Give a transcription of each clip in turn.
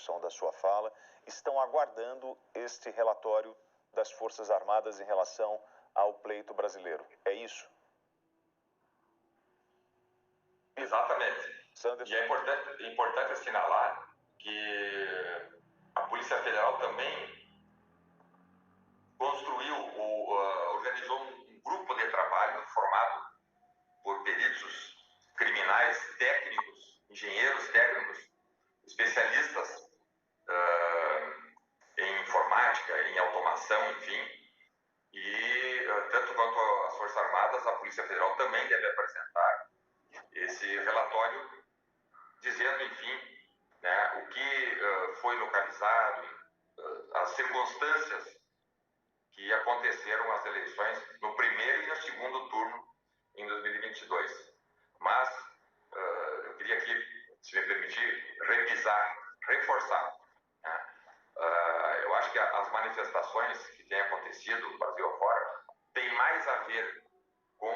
introdução da sua fala, estão aguardando este relatório das Forças Armadas em relação ao pleito brasileiro. É isso? Exatamente. Sanderson. E é importante assinalar que a Polícia Federal também organizou um grupo de trabalho formado por peritos criminais, técnicos, engenheiros técnicos, especialistas em informática, em automação, enfim. E tanto quanto as Forças Armadas, a Polícia Federal também deve apresentar esse relatório dizendo, enfim, né, o que foi localizado, as circunstâncias que aconteceram as eleições no primeiro e no segundo turno em 2022. Mas eu queria aqui, se me permitir, reforçar. Né? Eu acho que as manifestações que têm acontecido no Brasil afora têm mais a ver com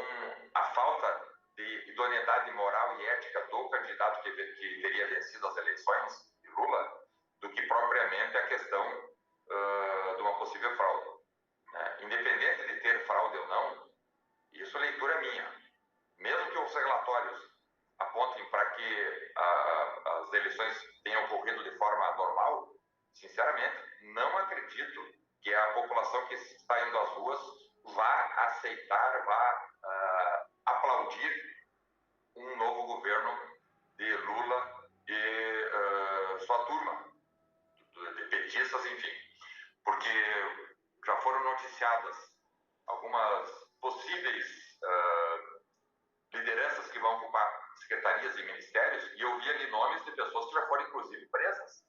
a falta de idoneidade moral e ética do candidato que teria vencido as eleições, de Lula, do que propriamente a questão de uma possível fraude. Né? Independente de ter fraude ou não, isso é leitura minha. Mesmo que os relatórios apontem para que as eleições tenham ocorrido de forma normal, sinceramente, não acredito que a população que está indo às ruas vá aceitar, vá aplaudir um novo governo de Lula e sua turma, de petistas, enfim. Porque já foram noticiadas algumas possíveis lideranças que vão ocupar secretarias e ministérios, e eu vi ali nomes de pessoas que já foram, inclusive, presas.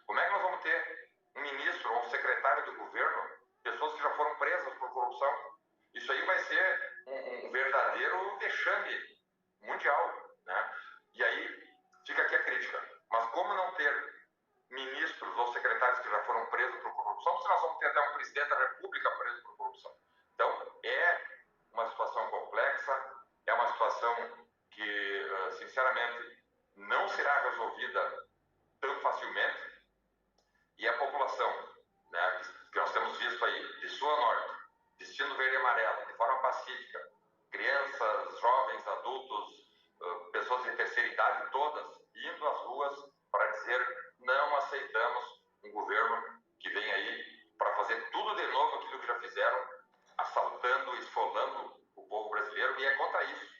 Como é que nós vamos ter um ministro ou um secretário do governo, pessoas que já foram presas por corrupção? Isso aí vai ser um verdadeiro vexame mundial, né? E aí fica aqui a crítica. Mas como não ter ministros ou secretários que já foram presos por corrupção, se nós vamos ter até um presidente da República preso por corrupção? Então, é uma situação complexa, é uma situação que, sinceramente, não será resolvida tão facilmente. E a população, né, que nós temos visto aí, de sul a norte, vestindo verde e amarelo, de forma pacífica, crianças, jovens, adultos, pessoas de terceira idade, todas indo às ruas para dizer: não aceitamos um governo que vem aí para fazer tudo de novo aquilo que já fizeram, assaltando, esfolando o povo brasileiro, e é contra isso.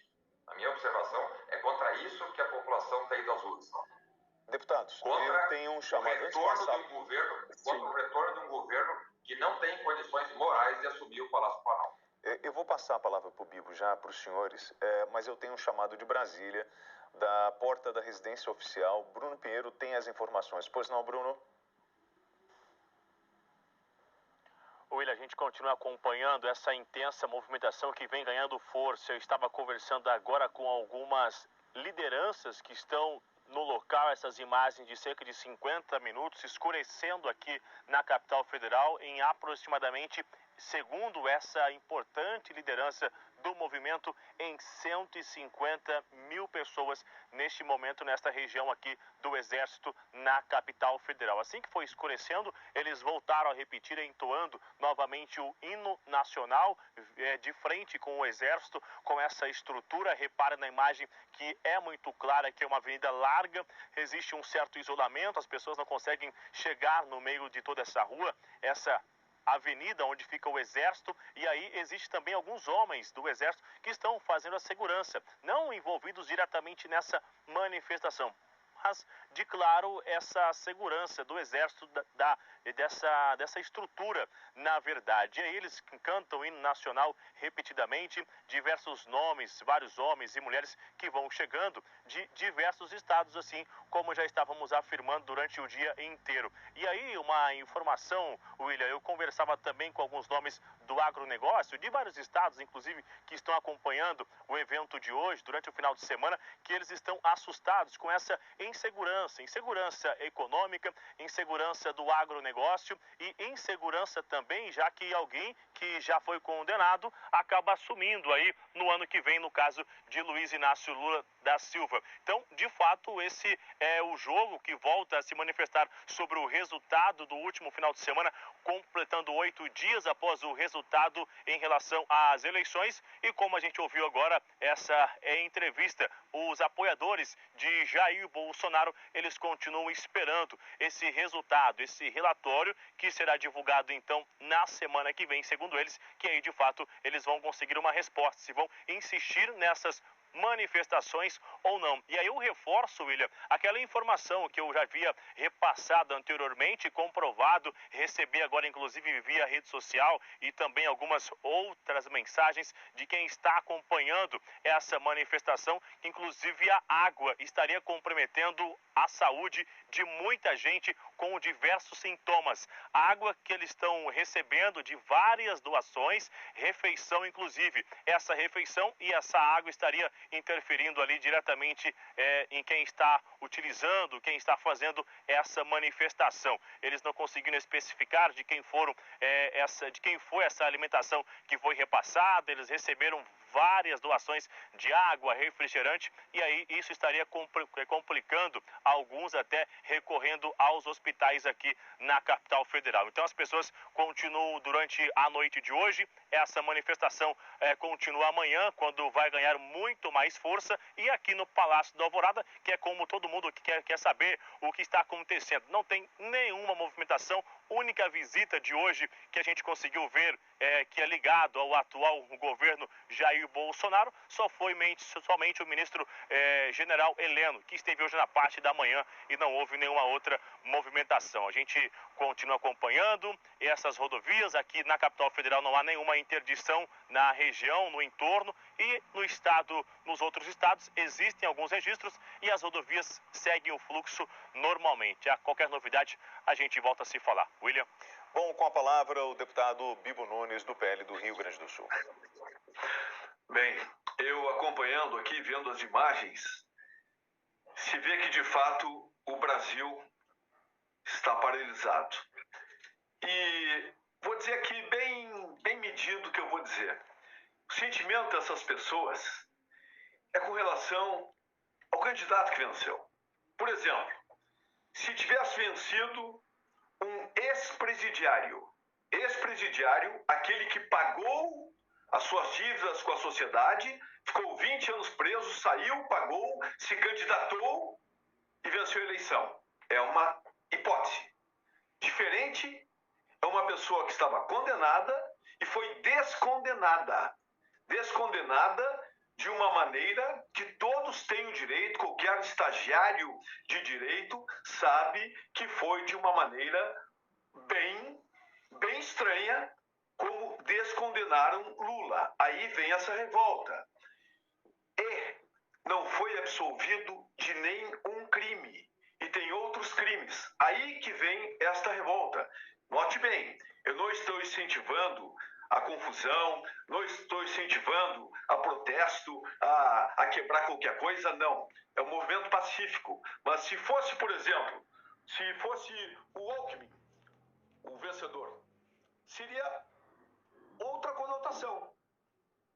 A minha observação é contra isso que a população está indo às ruas. Deputados, eu tenho um chamado antes de passar... Contra o retorno de um governo que não tem condições morais de assumir o Palácio Planalto. Eu vou passar a palavra para o Bibo já, para os senhores, mas eu tenho um chamado de Brasília, da porta da residência oficial. Bruno Pinheiro tem as informações. Pois não, Bruno? William, a gente continua acompanhando essa intensa movimentação que vem ganhando força. Eu estava conversando agora com algumas lideranças que estão no local, essas imagens de cerca de 50 minutos, escurecendo aqui na capital federal em aproximadamente, segundo essa importante liderança do movimento, em 150 mil pessoas neste momento nesta região aqui do Exército na capital federal. Assim que foi escurecendo, eles voltaram a repetir, entoando novamente o hino nacional de frente com o Exército, com essa estrutura. Repare na imagem que é muito clara que é uma avenida larga, existe um certo isolamento, as pessoas não conseguem chegar no meio de toda essa rua, essa avenida onde fica o Exército, e aí existe também alguns homens do Exército que estão fazendo a segurança, não envolvidos diretamente nessa manifestação, mas de claro essa segurança do Exército, dessa estrutura, na verdade. E aí eles cantam o hino nacional repetidamente, diversos nomes, vários homens e mulheres que vão chegando de diversos estados, assim como já estávamos afirmando durante o dia inteiro. E aí uma informação, William, eu conversava também com alguns nomes do agronegócio, de vários estados, inclusive, que estão acompanhando o evento de hoje, durante o final de semana, que eles estão assustados com essa insegurança econômica, insegurança do agronegócio e insegurança também, já que alguém que já foi condenado acaba assumindo aí no ano que vem, no caso de Luiz Inácio Lula da Silva. Então, de fato, esse é o jogo que volta a se manifestar sobre o resultado do último final de semana, completando 8 dias após o resultado em relação às eleições. E como a gente ouviu agora, essa entrevista, os apoiadores de Jair Bolsonaro, eles continuam esperando esse resultado, esse relatório que será divulgado então na semana que vem, segundo eles, que aí de fato eles vão conseguir uma resposta, se vão insistir nessas manifestações ou não. E aí eu reforço, William, aquela informação que eu já havia repassado anteriormente, comprovado, recebi agora inclusive via rede social e também algumas outras mensagens de quem está acompanhando essa manifestação, que inclusive a água estaria comprometendo a saúde de muita gente com diversos sintomas. A água que eles estão recebendo de várias doações, refeição inclusive. Essa refeição e essa água estaria interferindo ali diretamente em quem está utilizando, quem está fazendo essa manifestação. Eles não conseguiram especificar de quem foi essa alimentação que foi repassada. Eles receberam várias doações de água, refrigerante, e aí isso estaria complicando, alguns até recorrendo aos hospitais aqui na capital federal. Então as pessoas continuam durante a noite de hoje, essa manifestação continua amanhã, quando vai ganhar muito mais força, e aqui no Palácio da Alvorada, que é como todo mundo quer saber o que está acontecendo. Não tem nenhuma movimentação, única visita de hoje que a gente conseguiu ver, que é ligado ao atual governo Jair Bolsonaro, somente o ministro general Heleno, que esteve hoje na parte da manhã e não houve nenhuma outra movimentação. A gente continua acompanhando essas rodovias. Aqui na capital federal não há nenhuma interdição na região, no entorno, e no estado, nos outros estados existem alguns registros e as rodovias seguem o fluxo normalmente. A qualquer novidade a gente volta a se falar. William? Bom, com a palavra o deputado Bibo Nunes, do PL do Rio Grande do Sul. Bem, eu acompanhando aqui, vendo as imagens, se vê que de fato o Brasil está paralisado. E vou dizer aqui bem medido o que eu vou dizer. O sentimento dessas pessoas é com relação ao candidato que venceu. Por exemplo, se tivesse vencido um ex-presidiário, aquele que pagou as suas dívidas com a sociedade, ficou 20 anos preso, saiu, pagou, se candidatou e venceu a eleição. É uma hipótese. Diferente é uma pessoa que estava condenada e foi descondenada de uma maneira que todos têm o direito, qualquer estagiário de direito sabe que foi de uma maneira bem estranha como descondenaram Lula. Aí vem essa revolta. E não foi absolvido de nenhum crime. E tem outros crimes. Aí que vem esta revolta. Note bem, eu não estou incentivando a confusão, não estou incentivando a protesto, a quebrar qualquer coisa, não. É um movimento pacífico. Mas se fosse, por exemplo, se fosse o Alckmin, o vencedor, seria outra conotação.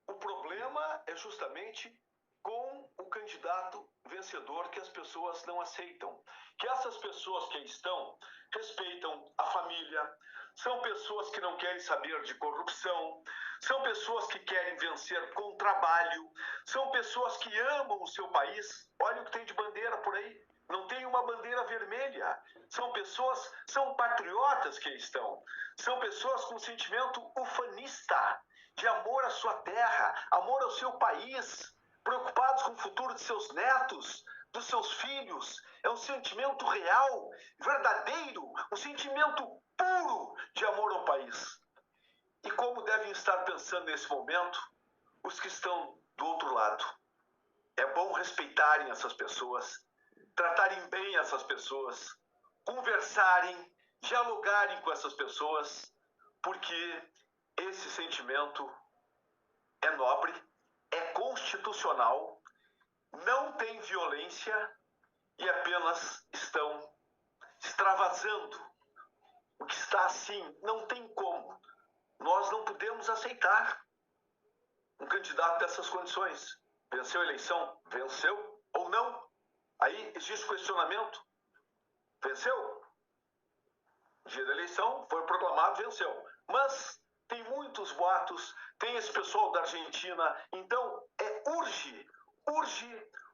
O problema é justamente com o candidato vencedor que as pessoas não aceitam. Que essas pessoas que aí estão respeitam a família, são pessoas que não querem saber de corrupção, são pessoas que querem vencer com trabalho, são pessoas que amam o seu país. Olha o que tem de bandeira por aí. Não tem uma bandeira vermelha. São patriotas que aí estão. São pessoas com sentimento ufanista, de amor à sua terra, amor ao seu país, preocupados com o futuro de seus netos, dos seus filhos. É um sentimento real, verdadeiro, um sentimento puro de amor ao país. E como devem estar pensando nesse momento os que estão do outro lado? É bom respeitarem essas pessoas, tratarem bem essas pessoas, conversarem, dialogarem com essas pessoas, porque esse sentimento é nobre, é constitucional, não tem violência e apenas estão extravasando. O que está assim não tem como. Nós não podemos aceitar um candidato dessas condições. Venceu a eleição? Venceu ou não? Aí existe questionamento. Venceu? Dia da eleição, foi proclamado, venceu. Mas tem muitos boatos, tem esse pessoal da Argentina. Então, urge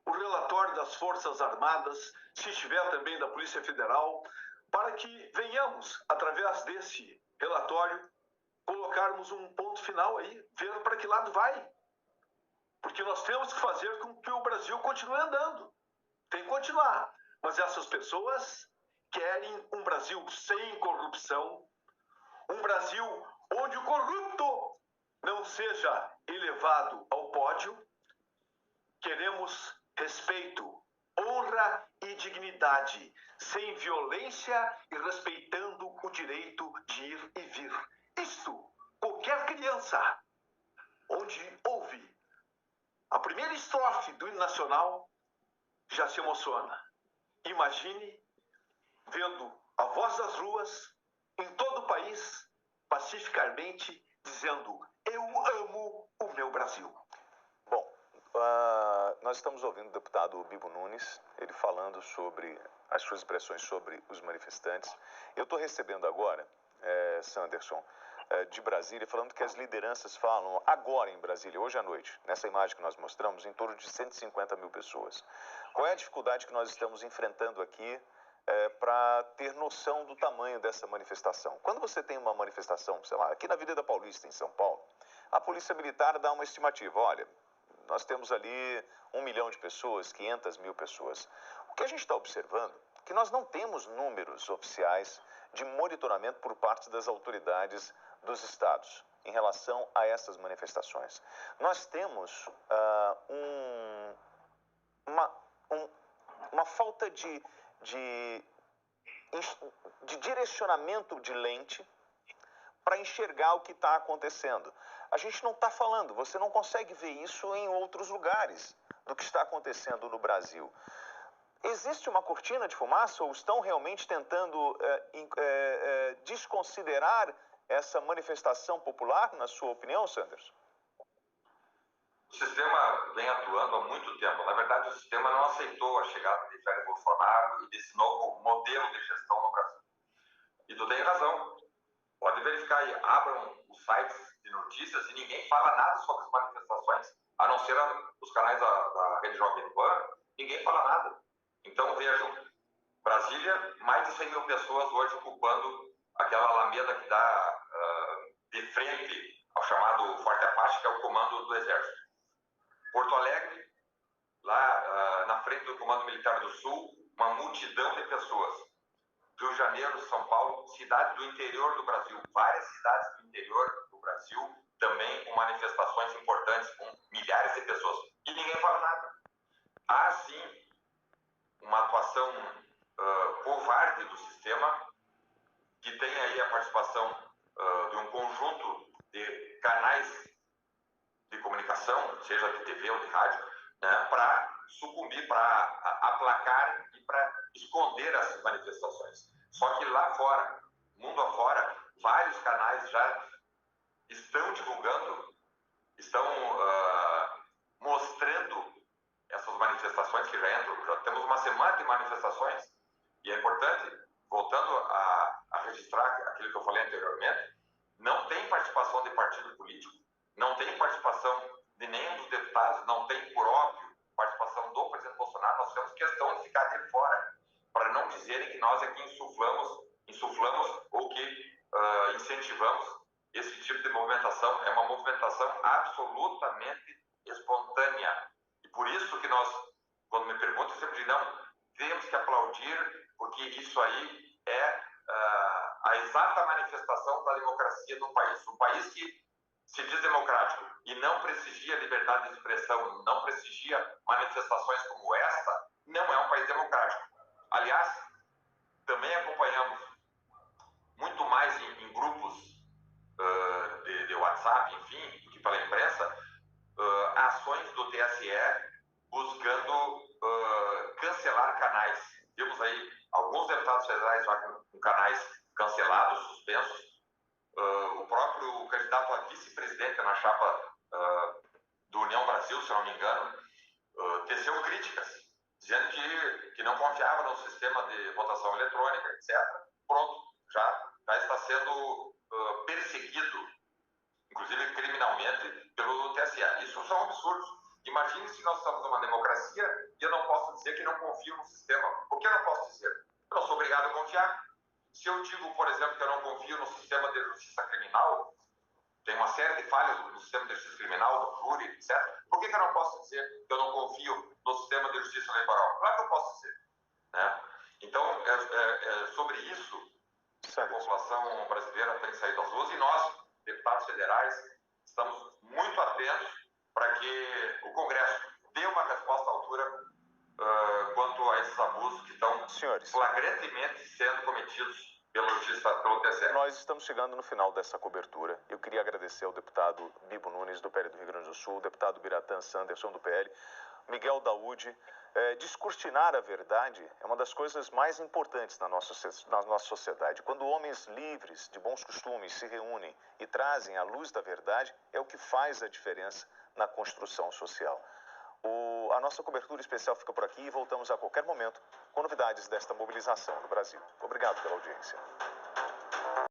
o relatório das Forças Armadas, se estiver também da Polícia Federal, para que venhamos, através desse relatório, colocarmos um ponto final aí, ver para que lado vai. Porque nós temos que fazer com que o Brasil continue andando. Tem que continuar. Mas essas pessoas querem um Brasil sem corrupção, um Brasil onde o corrupto não seja elevado ao pódio. Queremos respeito, honra e dignidade, sem violência e respeitando o direito de ir e vir. Isto, qualquer criança, onde ouve a primeira estrofe do hino nacional, já se emociona. Imagine vendo a voz das ruas, em todo o país, pacificamente, dizendo: eu amo o meu Brasil. Bom, nós estamos ouvindo o deputado Bibo Nunes, ele falando sobre as suas expressões sobre os manifestantes. Eu estou recebendo agora, Sanderson, de Brasília, falando que as lideranças falam agora em Brasília, hoje à noite, nessa imagem que nós mostramos, em torno de 150 mil pessoas. Qual é a dificuldade que nós estamos enfrentando aqui para ter noção do tamanho dessa manifestação? Quando você tem uma manifestação, sei lá, aqui na Avenida Paulista, em São Paulo, a Polícia Militar dá uma estimativa, olha, nós temos ali 1 milhão de pessoas, 500 mil pessoas. O que a gente está observando é que nós não temos números oficiais de monitoramento por parte das autoridades dos estados em relação a essas manifestações. Nós temos uma falta de direcionamento de lente para enxergar o que está acontecendo. A gente não está falando, você não consegue ver isso em outros lugares do que está acontecendo no Brasil. Existe uma cortina de fumaça ou estão realmente tentando desconsiderar essa manifestação popular, na sua opinião, Sanders? O sistema vem atuando há muito tempo. Na verdade, o sistema não aceitou a chegada de Jair Bolsonaro e desse novo modelo de gestão no Brasil. E tu tem razão. Pode verificar aí, abram os sites de notícias e ninguém fala nada sobre as manifestações, a não ser os canais da Rede Jovem Pan, ninguém fala nada. Então, vejam, Brasília, mais de 100 mil pessoas hoje ocupando aquela alameda que dá de frente ao chamado Forte Apache, que é o comando do Exército. Porto Alegre, lá na frente do Comando Militar do Sul, uma multidão de pessoas. Rio de Janeiro, São Paulo, cidades do interior do Brasil, várias cidades do interior do Brasil, também com manifestações importantes, com milhares de pessoas. E ninguém fala nada. Há, sim, uma atuação covarde do sistema, que tem aí a participação de um conjunto de canais de comunicação, seja de TV ou de rádio, né, para sucumbir, para aplacar e para esconder as manifestações. Só que lá fora, mundo afora, vários canais já estão divulgando, estão mostrando essas manifestações que já entram. Já temos uma semana de manifestações e é importante, voltando a registrar aquilo que eu falei anteriormente, não tem participação de partido político, não tem participação de nenhum dos deputados, não tem, por óbvio, participação do presidente Bolsonaro. Nós temos questão de ficar de fora, para não dizerem que nós aqui insuflamos ou que incentivamos esse tipo de movimentação. É uma movimentação absolutamente espontânea. E por isso que nós, quando me perguntam, eu sempre digo, não, temos que aplaudir, porque isso aí é a exata manifestação da democracia no país. Um país que se diz democrático e não prestigia liberdade de expressão, não prestigia manifestações como esta, não é um país democrático. Aliás, também acompanhamos muito mais em grupos de WhatsApp, enfim, do que pela imprensa, ações do TSE buscando cancelar canais. Temos aí alguns deputados federais já com canais cancelados, suspensos, o próprio candidato a vice-presidente na chapa do União Brasil, se eu não me engano, teceu críticas, dizendo que não confiava no sistema de votação eletrônica, etc. Pronto, já está sendo perseguido, inclusive criminalmente, pelo TSE. Isso são absurdos. Imagine se nós estamos numa democracia e eu não posso dizer que não confio no sistema. Por que eu não posso dizer? Eu não sou obrigado a confiar. Se eu digo, por exemplo, que eu não confio no sistema de justiça criminal, tem uma série de falhas no sistema de justiça criminal, do júri, etc. Por que eu não posso dizer que eu não confio no sistema de justiça eleitoral? Claro que eu posso dizer. Né? Então, sobre isso, a população brasileira tem saído às ruas e nós, deputados federais, estamos muito atentos para que o Congresso dê uma resposta à altura quanto a esses abusos que estão flagrantemente sendo cometidos pelo TSE. Nós estamos chegando no final dessa cobertura. Eu queria agradecer ao deputado Bibo Nunes, do PL do Rio Grande do Sul, o deputado Biratã Sanderson, do PL, Miguel Daúde. Descortinar a verdade é uma das coisas mais importantes na nossa sociedade. Quando homens livres, de bons costumes, se reúnem e trazem a luz da verdade, é o que faz a diferença na construção social. A nossa cobertura especial fica por aqui e voltamos a qualquer momento com novidades desta mobilização no Brasil. Obrigado pela audiência.